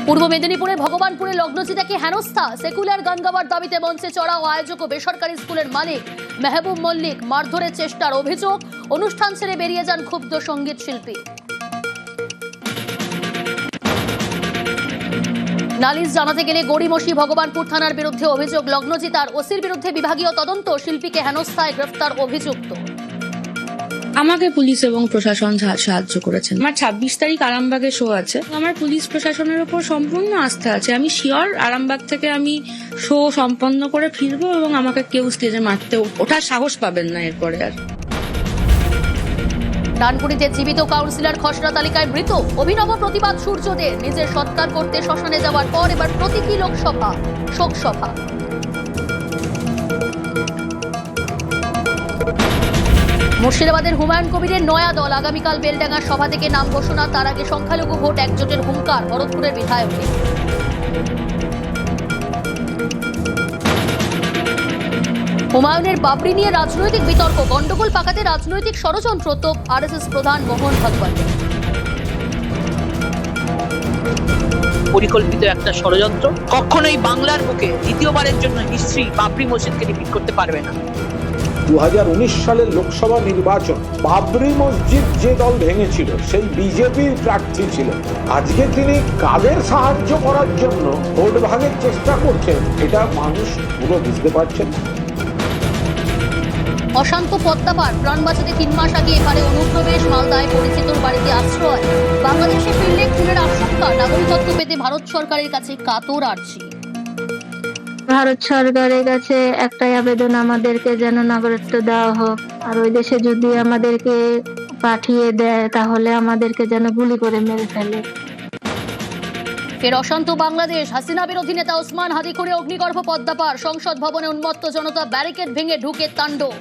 পূর্ব মেদিনীপুরে ভগবানপুরে লগ্নজিতাকে হেনস্থা, সেকুলার গান গাওয়ার দাবিতে মঞ্চে চড়া ও আয়োজক ও বেসরকারি স্কুলের মালিক মেহবুব মল্লিক মারধরের চেষ্টার অভিযোগ। অনুষ্ঠান ছেড়ে বেরিয়ে যান ক্ষুব্ধ সঙ্গীত শিল্পী। নালিশ জানাতে গেলে গড়িমসি ভগবানপুর থানার বিরুদ্ধে অভিযোগ লগ্নজিতার, ওসির বিরুদ্ধে বিভাগীয় তদন্ত, শিল্পীকে হেনস্থায় গ্রেফতার অভিযুক্ত। আমাকে পুলিশ এবং প্রশাসন সাহায্য করেছেন। আমার 26 তারিখ আরামবাগে শো আছে। আমার পুলিশ প্রশাসনের উপর সম্পূর্ণ আস্থা আছে। আমি শিওর আরামবাগ থেকে আমি শো সম্পন্ন করে ফিরবো এবং আমাকে কেউ স্টেজে মারতে ওঠার সাহস পাবেন না এরপরে আর। ডানকুনিতে জীবিত কাউন্সিলর খসড়া তালিকায় মৃত, অভিনব প্রতিবাদ সূর্যদের। নিজের সৎকার করতে শ্মশানে যাওয়ার পর এবার প্রতীকী লোকসভা শোকসভা। মুর্শিদাবাদের হুমায়ুন কবিরের নয়া দল আগামীকাল বেলডাঙ্গার সভা থেকে নাম ঘোষণা, তার আগে সংখ্যালঘু ভোট একজোটের হুঙ্কার ভরতপুরের বিধায়কের। হুমায়ুনের বাবরি নিয়ে রাজনৈতিক বিতর্ক, গন্ডগোল পাকাতে রাজনৈতিক ষড়যন্ত্র, তোপ আরএসএস প্রধান মোহন ভাগবত। পরিকল্পিত একটা ষড়যন্ত্র। কখনোই বাংলার বুকে দ্বিতীয়বারের জন্য হিস্ট্রি বাবরি মসজিদকে রিপিট করতে পারবে না। 2019 সালের লোকসভা নির্বাচন বাবরি মসজিদ যে দল ভেঙেছিল সেই বিজেপির প্রার্থী ছিলেন। আজকে তিনি কাদের সাহায্য করার জন্য ভোট ভাগের চেষ্টা করছেন এটা মানুষ পুরো বুঝতে পারছেন। অশান্ত পদ্মাপার, প্রাণ বাঁচাতে 3 মাস আগে এপারে অনুপ্রবেশ, মালদায় পরিচিতর বাড়িতে আশ্রয়। বাংলাদেশে ফিরলে খুনের আশঙ্কা, নাগরিকত্ব পেতে ভারত সরকারের কাছে কাতর আর্জি। ভারত সরকারের কাছে একটাই আবেদন, আমাদেরকে যেন নাগরিকত্ব দেওয়া হোক। আর ওই দেশে যদি আমাদেরকে পাঠিয়ে দেয় তাহলে আমাদেরকে যেন গুলি করে মেরে ফেলে। ফের অশান্ত বাংলাদেশ, হাসিনা বিরোধী নেতা ওসমান হাদি করে অগ্নিগর্ভ পদ্মাপার, সংসদ ভবনে উন্মত্ত জনতা, ব্যারিকেড ভেঙে ঢুকে তাণ্ডব।